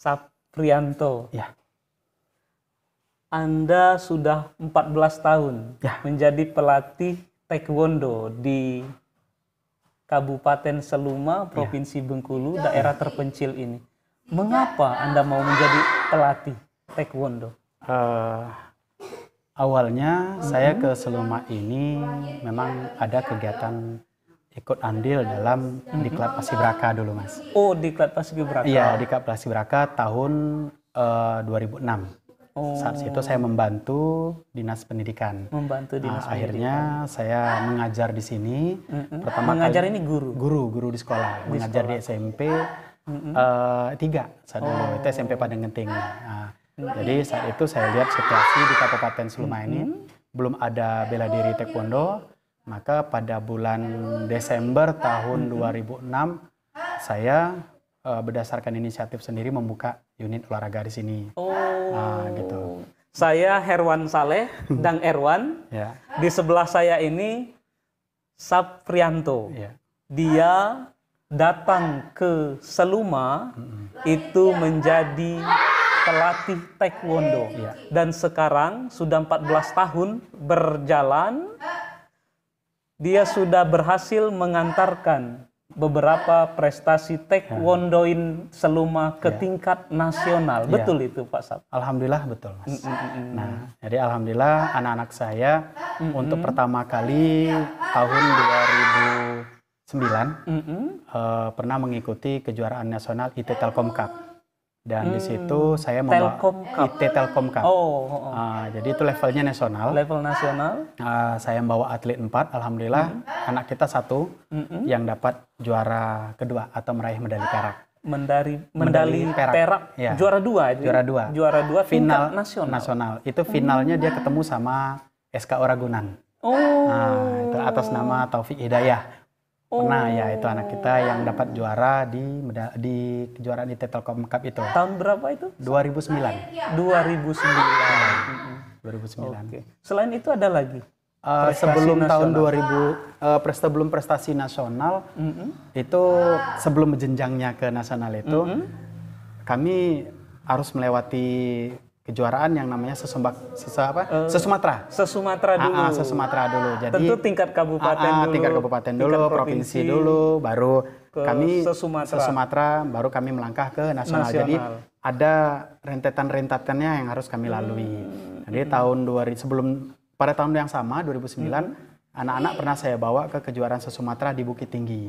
Saprianto. Ya. Anda sudah 14 tahun Ya. menjadi pelatih taekwondo di Kabupaten Seluma, Provinsi Bengkulu, daerah terpencil ini. Mengapa Anda mau menjadi pelatih taekwondo? Awalnya saya ke Seluma ini memang ada kegiatan ikut andil dalam Diklat Paskibraka dulu, Mas. Oh, Diklat Paskibraka. Iya, Diklat Paskibraka tahun 2006. Saat itu saya membantu Dinas Pendidikan. Membantu Dinas Pendidikan. Akhirnya saya mengajar di sini. Pertama mengajar kali, ini guru? Guru di sekolah. Mengajar di SMP 3 saat dulu. Itu SMP Padang Genting. Jadi saat itu saya lihat situasi di Kabupaten Seluma ini belum ada bela diri taekwondo. Maka pada bulan Desember tahun 2006 saya berdasarkan inisiatif sendiri membuka unit olahraga di sini. Gitu. Saya Herwan Saleh, Dang Erwan. Ya. Di sebelah saya ini Saprianto. Ya. Dia datang ke Seluma itu menjadi pelatih taekwondo. Ya. Dan sekarang sudah 14 tahun berjalan. Dia sudah berhasil mengantarkan beberapa prestasi taekwondoin Seluma ke tingkat nasional. Betul itu Pak Sap? Alhamdulillah betul, Mas. Nah, jadi alhamdulillah anak-anak saya untuk pertama kali tahun 2009 pernah mengikuti kejuaraan nasional IT Telkom Cup. Dan di situ saya membawa IT Telkom Cup. Jadi itu levelnya nasional. Level nasional. Saya membawa atlet 4, alhamdulillah anak kita 1 yang dapat juara kedua atau meraih medali perak. Medali perak. Ya. Juara 2 itu. Juara 2 final nasional. Itu finalnya dia ketemu sama SKO Ragunan. Itu atas nama Taufik Hidayah. Pernah ya, itu anak kita yang dapat juara di kejuaraan IT Telkom Cup itu. Tahun berapa itu? 2009. 2009. Oke. Selain itu ada lagi? Sebelum tahun 2000, sebelum prestasi nasional, itu sebelum jenjangnya ke nasional itu, kami harus melewati kejuaraan yang namanya Sesumatera. Sesumatera dulu. Sesumatera dulu. Jadi tentu tingkat kabupaten dulu. Tingkat kabupaten dulu, provinsi dulu, baru kami Sesumatera, baru kami melangkah ke nasional. Jadi ada rentetan-rentetannya yang harus kami lalui. Jadi pada tahun yang sama 2009 anak-anak pernah saya bawa ke kejuaraan Sesumatera di Bukit Tinggi.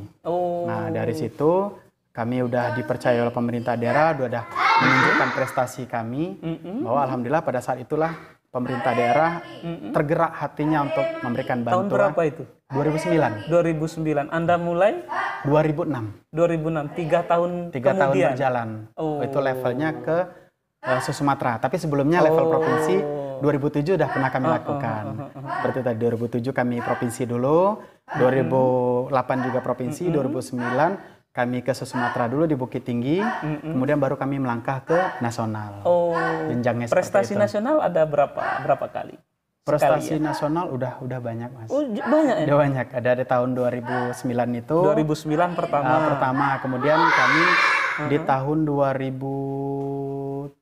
Nah, dari situ kami udah dipercaya oleh pemerintah daerah, udah menunjukkan prestasi kami, bahwa alhamdulillah pada saat itulah pemerintah daerah tergerak hatinya untuk memberikan bantuan. Tahun berapa itu? 2009. 2009. Anda mulai? 2006. 2006. 3 tahun kemudian. 3 tahun berjalan. Itu levelnya ke Sumatera. Tapi sebelumnya level provinsi 2007 udah pernah kami lakukan. Seperti tadi 2007 kami provinsi dulu, 2008 juga provinsi, 2009 kami ke Sumatera dulu di Bukit Tinggi, kemudian baru kami melangkah ke nasional. Jenjangnya prestasi seperti itu. Nasional ada berapa kali? Prestasi nasional udah banyak, Mas. Banyak ya? Udah banyak. Ada tahun 2009 itu. 2009 pertama. Kemudian kami di tahun 2012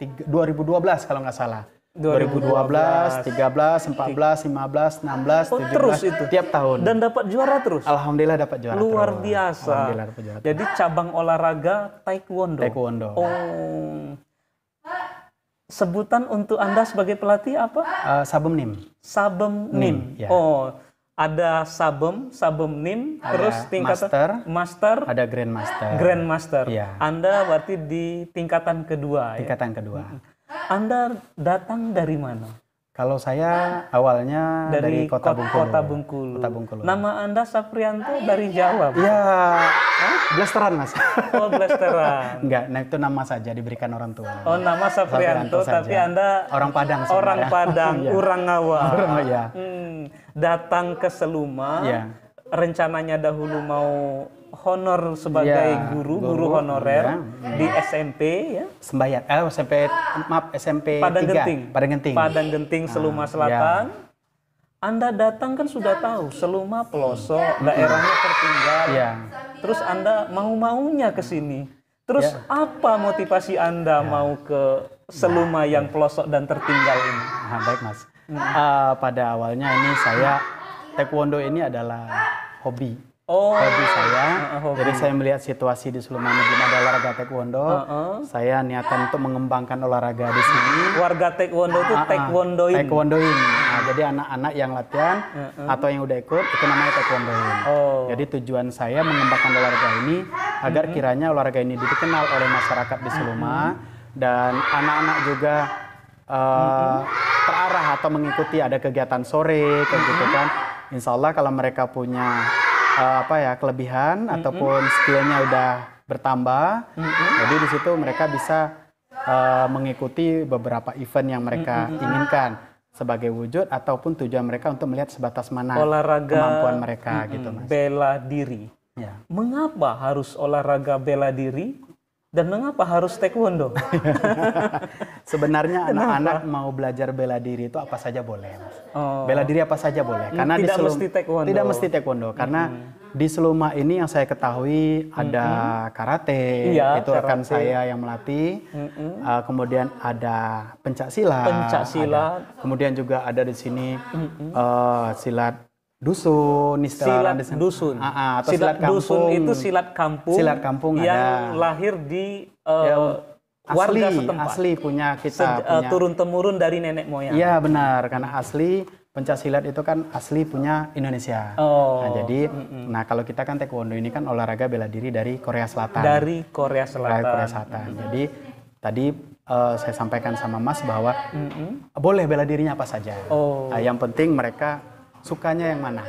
kalau nggak salah. 2012, 13, 14, 15, 16, 17, terus itu tiap tahun. Dan dapat juara terus. Alhamdulillah dapat juara Luar terus. biasa. Alhamdulillah dapat juara. Jadi cabang olahraga taekwondo. Sebutan untuk Anda sebagai pelatih apa? Sabem Nim. Sabem Nim. Ya. Ada Sabem Nim, ada terus tingkatan master, ada Grandmaster. Grandmaster. Ya. Anda berarti di tingkatan kedua. Tingkatan kedua. Anda datang dari mana? Kalau saya awalnya dari Kota Bengkulu. Kota Bengkulu. Nama Anda Saprianto dari Jawa? Iya. Blasteran, Mas. Blasteran. Enggak, nah itu nama saja diberikan orang tua. Nama Saprianto, tapi Anda orang Padang sebenarnya. Orang Padang, Urang Ngawa. Ya. Datang ke Seluma. Ya. Rencananya dahulu mau honor sebagai guru honorer di SMP ya. SMP Padang 3. Genting. Padang Genting Seluma Selatan. Ya. Anda datang kan sudah tahu Seluma pelosok, daerahnya tertinggal. Ya. Terus Anda mau-maunya ke sini. Terus apa motivasi Anda mau ke Seluma yang pelosok dan tertinggal ini? Nah, baik Mas. Pada awalnya ini taekwondo ini adalah hobi. Hobi saya. Jadi saya melihat situasi di Seluma ini belum ada olahraga taekwondo. Saya niatan untuk mengembangkan olahraga di sini. Warga taekwondo itu taekwondoin. Taekwondoin. Nah, jadi anak-anak yang latihan atau yang udah ikut itu namanya taekwondoin. Jadi tujuan saya mengembangkan olahraga ini agar kiranya olahraga ini dikenal oleh masyarakat di Seluma dan anak-anak juga terarah atau mengikuti ada kegiatan sore kayak gitu kan. Insya Allah kalau mereka punya kelebihan ataupun skillnya udah bertambah, jadi di situ mereka bisa mengikuti beberapa event yang mereka inginkan sebagai wujud ataupun tujuan mereka untuk melihat sebatas mana olahraga kemampuan mereka gitu Mas. Bela diri. Ya. Mengapa harus olahraga bela diri dan mengapa harus taekwondo? Sebenarnya anak-anak mau belajar bela diri itu apa saja boleh, Mas. Bela diri apa saja boleh. Karena tidak mesti taekwondo. Tidak mesti taekwondo. Karena di Seluma ini yang saya ketahui ada karate, itu rekan saya yang melatih. Kemudian ada pencak silat. Kemudian juga ada di sini silat dusun, silat dusun. Atau silat kampung. Dusun itu silat kampung. Silat kampung yang lahir di warga setempat. Asli punya kita. Turun-temurun dari nenek moyang. Iya benar, karena asli pencaksilat itu kan asli punya Indonesia. Nah, jadi, kalau kita kan taekwondo ini kan olahraga bela diri dari Korea Selatan. Dari Korea Selatan. Jadi tadi saya sampaikan sama Mas bahwa boleh bela dirinya apa saja. Nah, yang penting mereka sukanya yang mana?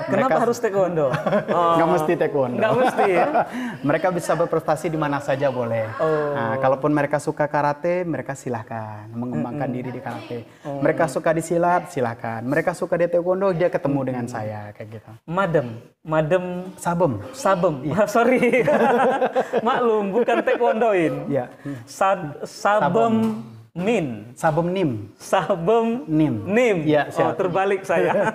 Kenapa harus taekwondo? Nggak mesti taekwondo. Nggak mesti ya? Mereka bisa berprestasi di mana saja boleh. Nah, kalaupun mereka suka karate, mereka silahkan mengembangkan diri di karate. Mereka suka di silat, silahkan. Mereka suka di taekwondo, dia ketemu dengan saya kayak gitu. Madem Sabem. Ya. Sorry. Maklum, bukan taekwondoin. Ya. Sabem nim. Ya, terbalik saya.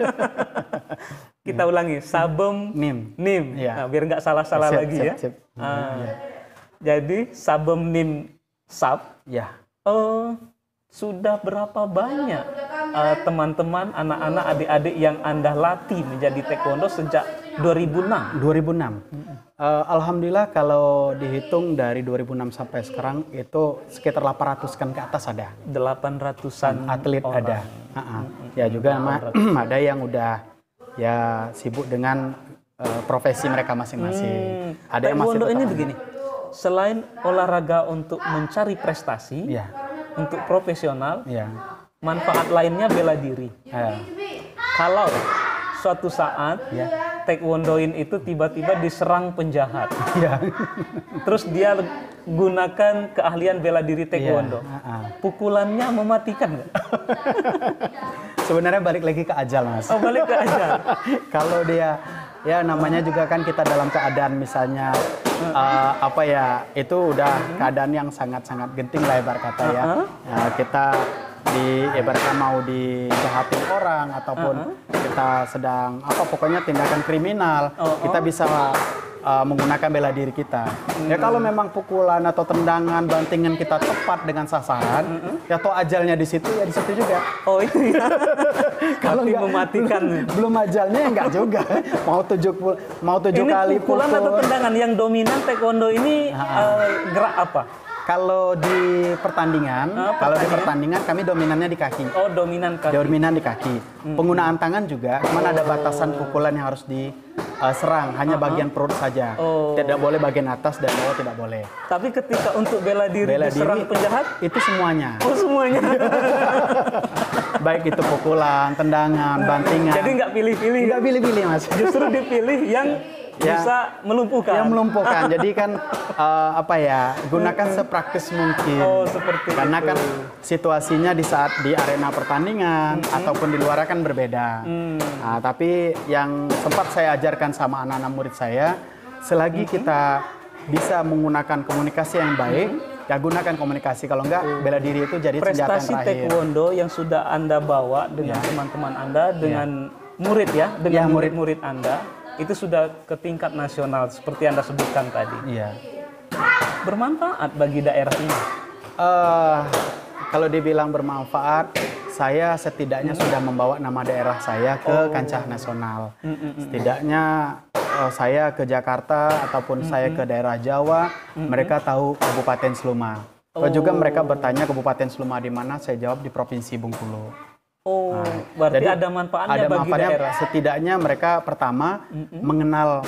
Kita ulangi. Sabem nim. Ya. Nah, biar nggak salah-salah lagi ya. Jadi sabem nim sab. Ya. Sudah berapa banyak teman-teman, anak-anak, adik-adik yang Anda latih menjadi taekwondo sejak 2006? 2006. Alhamdulillah kalau dihitung dari 2006 sampai sekarang itu sekitar 800-an ke atas ada. 800-an atlet orang. Ada. Ya juga ada yang udah ya sibuk dengan profesi mereka masing-masing. Ada yang masih taekwondo ini begini. Selain olahraga untuk mencari prestasi, untuk profesional, manfaat lainnya bela diri. Kalau suatu saat taekwondoin itu tiba-tiba diserang penjahat, terus dia gunakan keahlian bela diri taekwondo, pukulannya mematikan nggak? Sebenarnya balik lagi ke ajal, Mas. Balik ke ajal. Kalau dia namanya juga kan kita dalam keadaan misalnya itu udah keadaan yang sangat-sangat genting lah ibarat kata ya. Kita ibaratnya mau dijahatin orang ataupun kita sedang pokoknya tindakan kriminal, kita bisa menggunakan bela diri kita. Ya kalau memang pukulan atau tendangan, bantingan kita tepat dengan sasaran, ya toh ajalnya di situ ya di situ juga. Itu ya. Kalau nggak mematikan, belum ajalnya ya enggak juga. Mau tujuh ini kali pukulan atau tendangan yang dominan taekwondo ini gerak apa? Kalau di pertandingan, kami dominannya di kaki. Dominan kaki. Dominan di kaki. Penggunaan tangan juga, cuman ada batasan pukulan yang harus diserang, hanya bagian perut saja. Tidak boleh bagian atas dan bawah tidak boleh. Tapi ketika untuk bela diri diserang penjahat, itu semuanya. Semuanya. Baik itu pukulan, tendangan, bantingan. Jadi nggak pilih-pilih. Nggak pilih-pilih, Mas. Justru dipilih yang bisa melumpuhkan. Yang melumpuhkan. Jadi kan gunakan sepraktis mungkin. Seperti karena itu. Kan situasinya di saat di arena pertandingan ataupun di luar kan berbeda. Nah, tapi yang sempat saya ajarkan sama anak-anak murid saya, selagi kita bisa menggunakan komunikasi yang baik, ya gunakan komunikasi. Kalau enggak, bela diri itu jadi senjata yang terakhir. Prestasi taekwondo yang sudah Anda bawa dengan teman-teman Anda, dengan murid dengan murid-murid Anda, itu sudah ke tingkat nasional seperti Anda sebutkan tadi. Iya. bermanfaat bagi daerah ini? Kalau dibilang bermanfaat, saya setidaknya sudah membawa nama daerah saya ke kancah nasional. Setidaknya saya ke Jakarta ataupun saya ke daerah Jawa, mereka tahu Kabupaten Seluma. Kalau juga mereka bertanya Kabupaten Seluma di mana, saya jawab di Provinsi Bengkulu. Oh, berarti Jadi, ada manfaatnya ada bagi manfaatnya. daerah. Setidaknya mereka pertama mengenal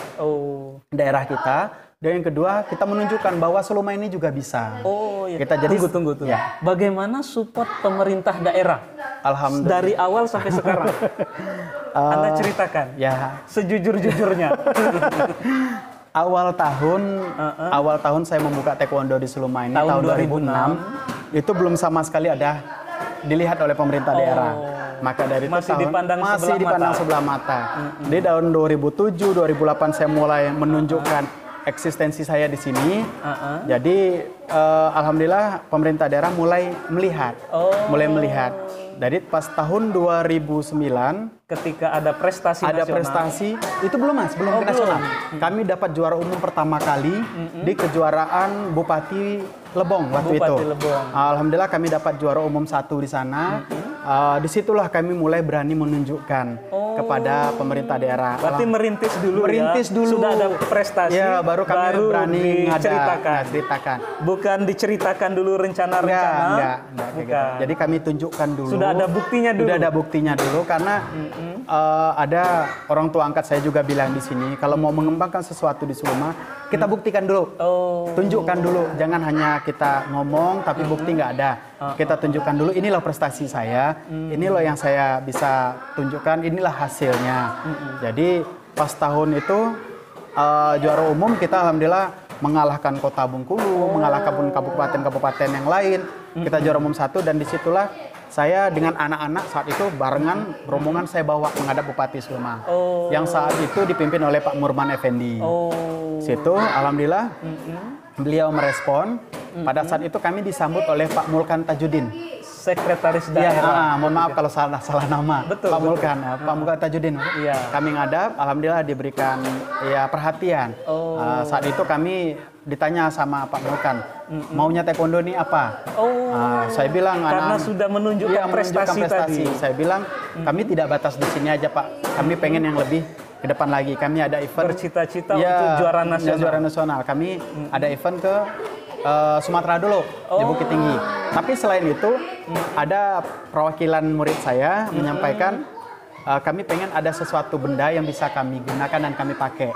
daerah kita, dan yang kedua kita menunjukkan bahwa Seluma ini juga bisa. Oh, iya. Kita jadi Tunggu. Ya. Bagaimana support pemerintah daerah Alhamdulillah. dari awal sampai sekarang? Anda ceritakan. Ya, Sejujur-jujurnya. awal tahun saya membuka taekwondo di Seluma ini tahun 2006. Itu belum sama sekali ada dilihat oleh pemerintah daerah. Maka dari itu Masih dipandang sebelah mata. Di tahun 2007, 2008 saya mulai menunjukkan eksistensi saya di sini. Jadi alhamdulillah pemerintah daerah mulai melihat. Jadi pas tahun 2009 Ketika ada prestasi ada nasional. prestasi, itu belum ke nasional. Kami dapat juara umum pertama kali di kejuaraan Bupati Lebong waktu itu. Lebong. Alhamdulillah kami dapat juara umum 1 di sana. Disitulah kami mulai berani menunjukkan kepada pemerintah daerah. Berarti merintis dulu. Sudah ada prestasi. Ya, baru kami berani diceritakan. Bukan diceritakan dulu rencana-rencana. Enggak. Gitu. Jadi kami tunjukkan dulu. Sudah ada buktinya dulu. Karena ada orang tua angkat saya juga bilang di sini, kalau mau mengembangkan sesuatu di Seluma, kita buktikan dulu. Tunjukkan dulu. Jangan hanya kita ngomong tapi bukti nggak ada. Kita tunjukkan dulu, inilah prestasi saya, ini loh yang saya bisa tunjukkan, inilah hasilnya. Jadi pas tahun itu juara umum kita alhamdulillah mengalahkan Kota Bengkulu, mengalahkan kabupaten-kabupaten yang lain. Kita juara umum 1 dan disitulah saya dengan anak-anak saat itu barengan rombongan saya bawa menghadap Bupati Seluma. Yang saat itu dipimpin oleh Pak Murman Effendi. Situ alhamdulillah beliau merespon. Pada saat itu kami disambut oleh Pak Mulkan Tajudin, sekretaris daerah. Mohon maaf kalau salah nama. Betul, Pak Mulkan, Pak Mulkan Tajudin. Iya. Kami ngadap, alhamdulillah diberikan perhatian. Saat itu kami ditanya sama Pak Mulkan, maunya taekwondo ini apa? Saya bilang karena sudah menunjukkan prestasi tadi. Saya bilang kami tidak batas di sini aja Pak, kami pengen yang lebih ke depan lagi. Kami ada event bercita-cita untuk juara nasional. Juara nasional. Kami ada event ke Sumatera dulu di Bukit Tinggi. Tapi selain itu ada perwakilan murid saya menyampaikan kami pengen ada sesuatu benda yang bisa kami gunakan dan kami pakai.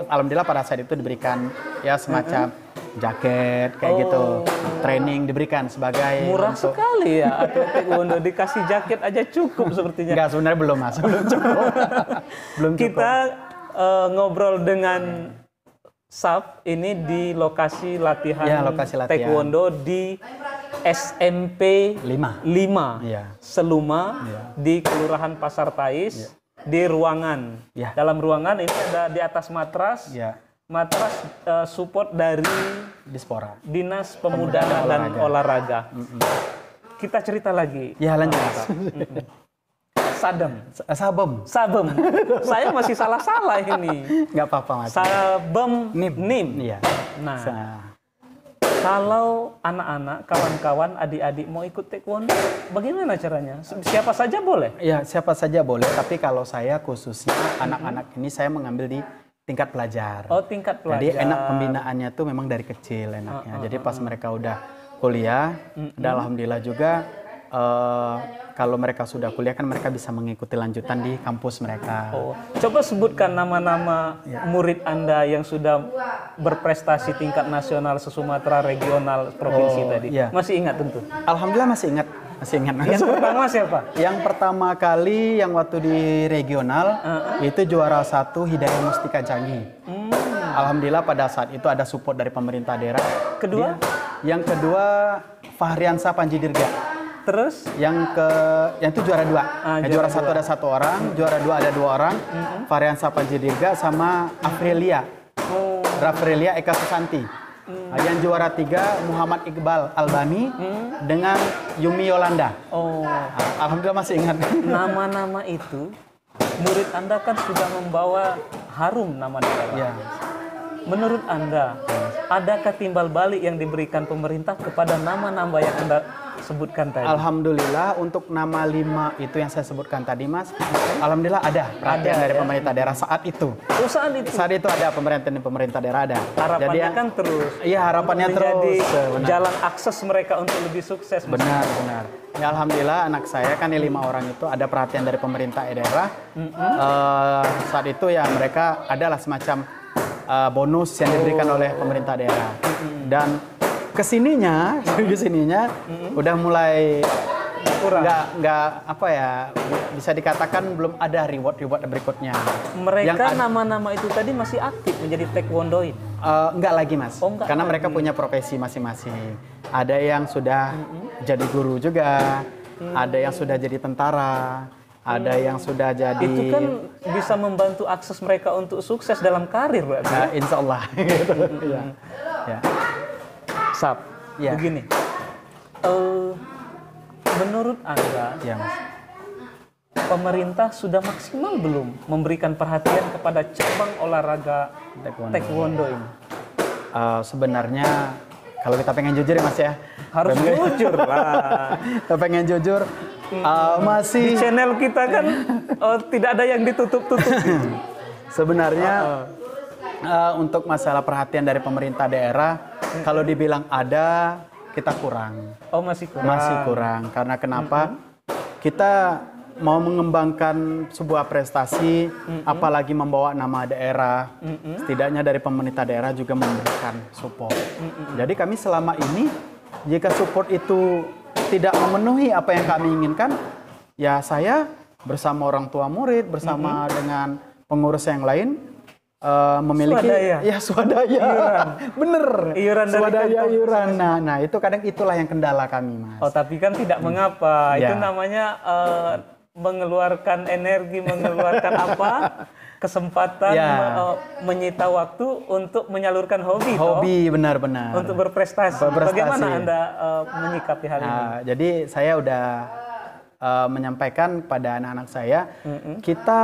Alhamdulillah pada saat itu diberikan ya semacam jaket kayak gitu, training diberikan sebagai murah sekali ya atlet taekwondo, dikasih jaket aja cukup sepertinya. Enggak, sebenarnya belum Mas, belum cukup. Kita ngobrol dengan Sab ini di lokasi latihan, taekwondo di SMP 5 Seluma di Kelurahan Pasar Tais di ruangan. Dalam ruangan ini ada di atas matras. Matras support dari Dispora, Dinas Pemuda dan Olahraga. Kita cerita lagi. Ya lanjut. Sabem. Saya masih salah ini. Nggak apa-apa Mas. Sabem Nim. Iya. Nah, kalau anak-anak, kawan-kawan, adik-adik mau ikut taekwondo, bagaimana caranya? Siapa saja boleh? Ya, siapa saja boleh. Tapi kalau saya khususnya anak-anak ini saya mengambil di tingkat pelajar. Tingkat pelajar. Jadi enak pembinaannya tuh memang dari kecil enaknya. Jadi pas mereka udah kuliah, dan alhamdulillah juga kalau mereka sudah kuliah kan mereka bisa mengikuti lanjutan di kampus mereka. Coba sebutkan nama-nama murid Anda yang sudah berprestasi tingkat nasional, se-Sumatera, regional, provinsi tadi. Iya. Masih ingat tentu? Alhamdulillah masih ingat. Yang pertama siapa? Yang pertama kali yang waktu di regional itu juara 1 Hidayah Mustika Jangi. Alhamdulillah pada saat itu ada support dari pemerintah daerah. Kedua? Yang kedua Fahriansa Panji Dirga. Terus? Yang itu juara 2. Juara 1 ada 1 orang, juara 2 ada 2 orang. Fahriansa Panji Dirga sama Rafrelia Eka Susanti. Yang juara 3 Muhammad Iqbal Albani dengan Yumi Yolanda. Alhamdulillah masih ingat. Nama-nama itu murid Anda kan sudah membawa harum nama negara. Menurut Anda, adakah timbal balik yang diberikan pemerintah kepada nama-nama yang Anda sebutkan tadi? Alhamdulillah untuk nama 5 itu yang saya sebutkan tadi Mas, alhamdulillah ada perhatian dari pemerintah daerah saat itu. Oh, saat itu. Saat itu ada pemerintah daerah ada. Harapannya Jadi kan terus. Iya, harapannya menjadi terus. Benar. jalan akses mereka untuk lebih sukses. Benar. Ya alhamdulillah anak saya kan 5 orang itu ada perhatian dari pemerintah daerah. Saat itu ya mereka adalah semacam bonus yang diberikan oleh pemerintah daerah. Dan kesininya udah mulai nggak apa ya, bisa dikatakan belum ada reward berikutnya. Mereka nama-nama itu tadi masih aktif menjadi taekwondoin? Enggak lagi Mas, Enggak karena lagi. mereka punya profesi masing-masing. Ada yang sudah jadi guru juga, ada yang sudah jadi tentara, ada yang sudah jadi. Itu kan bisa membantu akses mereka untuk sukses dalam karir, berarti. Nah, insya Allah. Gitu. Ya. Sap, Ya. begini. Menurut Anda, Ya, Mas. pemerintah sudah maksimal belum memberikan perhatian kepada cabang olahraga taekwondo ini? Sebenarnya kalau kita pengen jujur ya Mas ya. Harus jujur lah. Kita pengen jujur. Di Masih channel kita kan tidak ada yang ditutup-tutup. sebenarnya untuk masalah perhatian dari pemerintah daerah, kalau dibilang ada, kita kurang. Oh, masih kurang. Masih kurang. Karena kenapa? Kita mau mengembangkan sebuah prestasi, apalagi membawa nama daerah, setidaknya dari pemerintah daerah juga memberikan support. Jadi kami selama ini, jika support itu tidak memenuhi apa yang kami inginkan, ya saya bersama orang tua murid, bersama dengan pengurus yang lain, memiliki swadaya. Bener. Iuran dari Swadaya kantong. iuran. Nah, itu kadang itulah yang kendala kami, Mas. Oh, tapi kan tidak mengapa. Ya. Itu namanya mengeluarkan energi, mengeluarkan apa? Kesempatan menyita waktu untuk menyalurkan hobi. Hobi, benar-benar. Untuk berprestasi. Bagaimana Anda menyikapi hal ini? Jadi saya udah menyampaikan kepada anak-anak saya, kita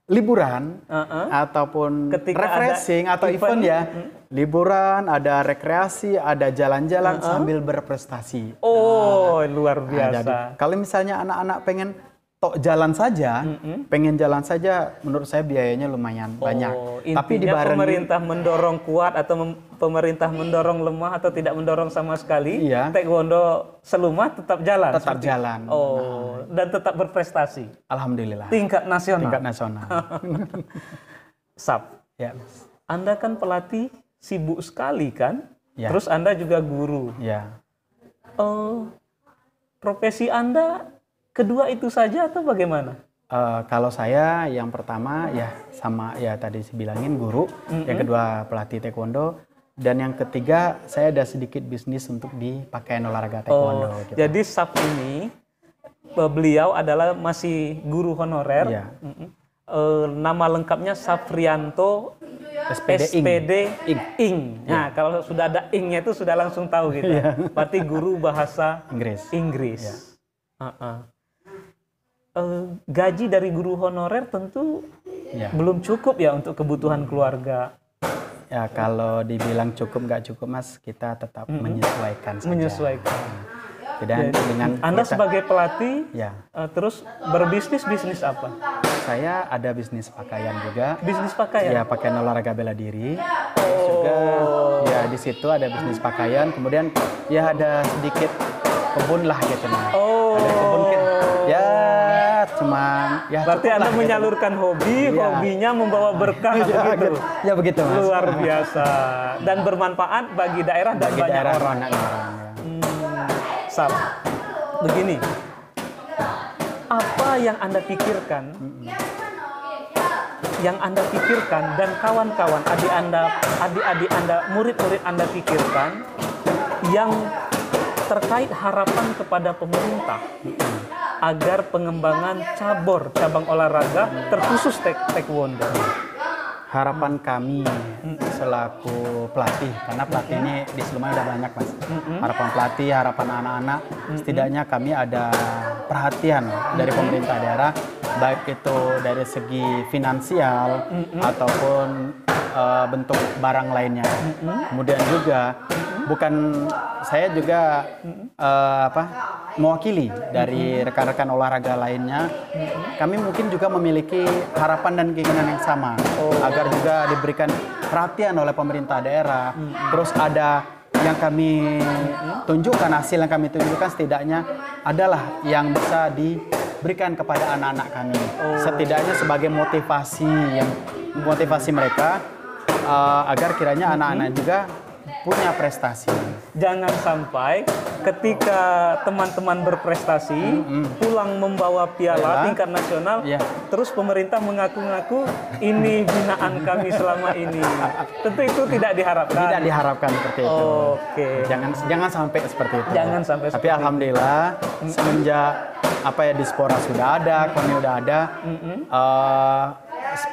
liburan ataupun Ketika refreshing ada atau event ya, liburan, ada rekreasi, ada jalan-jalan sambil berprestasi. Oh, luar Nah, biasa. jadi, kalau misalnya anak-anak pengen tok jalan saja, menurut saya biayanya lumayan banyak. Intinya Tapi dibarengi pemerintah mendorong kuat atau pemerintah mendorong lemah atau tidak mendorong sama sekali, Iya. taekwondo selumah tetap jalan. tetap jalan. Oh, dan tetap berprestasi. Alhamdulillah. Tingkat nasional. Tingkat nasional. Sap. Ya. Anda kan pelatih sibuk sekali kan? Ya. Terus Anda juga guru. Ya. Profesi Anda kedua itu saja atau bagaimana? Kalau saya yang pertama ya sama ya tadi saya bilangin guru, yang kedua pelatih taekwondo, dan yang ketiga saya ada sedikit bisnis untuk di pakaian olahraga taekwondo. Gitu. Jadi Sap ini beliau adalah masih guru honorer. Iya. Nama lengkapnya Safrianto SPD Ing. Nah, kalau sudah ada ing-nya itu sudah langsung tahu kita. Berarti guru bahasa Inggris. Ya. Gaji dari guru honorer tentu belum cukup ya untuk kebutuhan keluarga. Ya kalau dibilang cukup nggak cukup Mas, kita tetap menyesuaikan saja. Menyesuaikan. Dan dengan Anda kita, sebagai pelatih, ya terus bisnis apa? saya ada bisnis pakaian juga. Bisnis pakaian? Ya pakaian olahraga bela diri. Terus juga ya di situ ada bisnis pakaian. Kemudian ya ada sedikit kebun lah gitu Mas. Ada kebun ya cuman ya. Berarti Anda gitu. menyalurkan hobi, hobinya membawa berkah begitu. Ya begitu Mas. Luar biasa dan bermanfaat bagi daerah dan Bagi banyak daerah orang. ya. Sap. Begini. Apa yang Anda pikirkan? Yang Anda pikirkan dan kawan-kawan adik-adik Anda, murid-murid Anda pikirkan yang terkait harapan kepada pemerintah agar pengembangan cabang olahraga terkhusus taekwondo. Harapan kami selaku pelatih, karena pelatih ini di Selumai udah banyak Mas. Harapan pelatih, harapan anak-anak, setidaknya kami ada perhatian dari pemerintah daerah, baik itu dari segi finansial ataupun bentuk barang lainnya. Kemudian juga bukan saya juga mewakili dari rekan-rekan olahraga lainnya. Kami mungkin juga memiliki harapan dan keinginan yang sama agar juga diberikan perhatian oleh pemerintah daerah. Terus ada yang kami tunjukkan, hasil yang kami tunjukkan setidaknya adalah yang bisa diberikan kepada anak-anak kami. Setidaknya sebagai motivasi mereka agar kiranya anak-anak juga punya prestasi. Jangan sampai ketika teman-teman berprestasi pulang membawa piala tingkat nasional, terus pemerintah mengaku-ngaku ini binaan kami selama ini. Tentu itu tidak diharapkan. Tidak diharapkan seperti itu. Oke. Jangan sampai seperti itu. Jangan sampai Tapi seperti alhamdulillah semenjak Dispora sudah ada, KONI udah ada,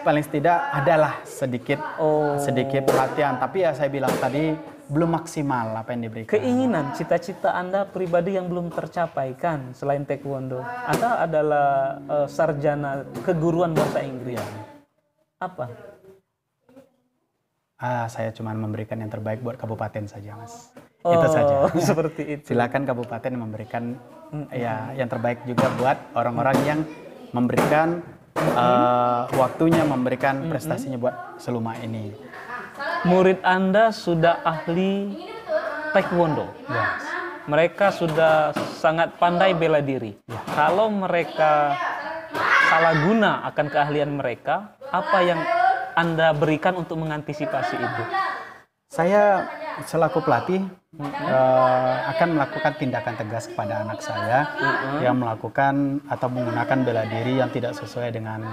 paling tidak adalah sedikit perhatian. Tapi ya saya bilang tadi belum maksimal apa yang diberikan. Keinginan, cita-cita Anda pribadi yang belum tercapai kan selain taekwondo. Anda adalah sarjana keguruan bahasa Inggris. Apa? Saya cuma memberikan yang terbaik buat kabupaten saja, Mas. Itu saja. Seperti itu. Silakan kabupaten memberikan yang terbaik juga buat orang-orang yang memberikan waktunya, memberikan prestasinya buat Seluma ini. Murid Anda sudah ahli taekwondo. Mereka sudah sangat pandai bela diri. Kalau mereka salah guna akan keahlian mereka, apa yang Anda berikan untuk mengantisipasi itu? Saya selaku pelatih akan melakukan tindakan tegas kepada anak saya yang melakukan atau menggunakan bela diri yang tidak sesuai dengan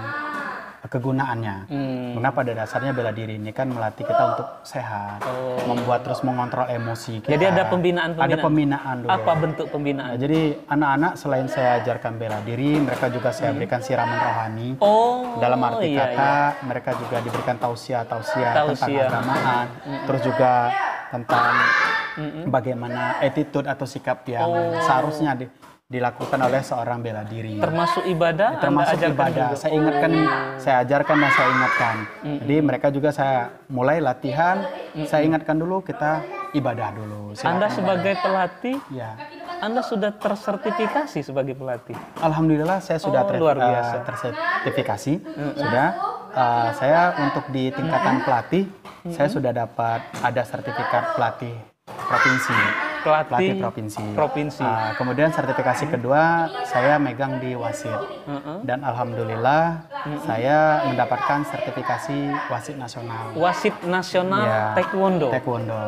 kegunaannya. Karena pada dasarnya bela diri ini kan melatih kita untuk sehat, membuat terus mengontrol emosi kita. Jadi ada pembinaan. Ada pembinaan dulu. Apa bentuk pembinaan? Jadi anak-anak selain saya ajarkan bela diri, mereka juga saya berikan siraman rohani. Dalam arti kata mereka juga diberikan tausiah tentang keagamaan, terus juga tentang bagaimana attitude atau sikap yang seharusnya dilakukan oleh seorang bela diri. Termasuk ibadah? Termasuk ibadah. Saya ingatkan, saya ajarkan dan saya ingatkan. Jadi mereka juga saya mulai latihan, saya ingatkan dulu kita ibadah dulu. Anda sebagai pelatih, ya. Anda sudah tersertifikasi sebagai pelatih? Alhamdulillah saya sudah luar biasa. tersertifikasi. Sudah. Saya untuk di tingkatan pelatih, saya sudah dapat ada sertifikat pelatih provinsi. Pelatih provinsi. Kemudian sertifikasi kedua saya megang di wasit. Dan alhamdulillah saya mendapatkan sertifikasi wasit nasional. Wasit nasional taekwondo.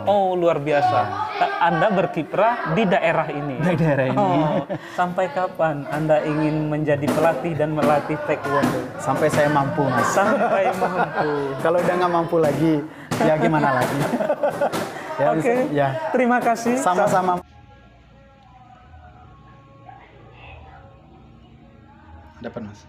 Oh, luar biasa. Anda berkiprah di daerah ini. Di daerah ini. Sampai kapan Anda ingin menjadi pelatih dan melatih taekwondo? Sampai saya mampu, Mas. Sampai mampu. Kalau udah nggak mampu lagi, ya gimana lagi? Oke, terima kasih. Sama-sama. Dapat, Mas.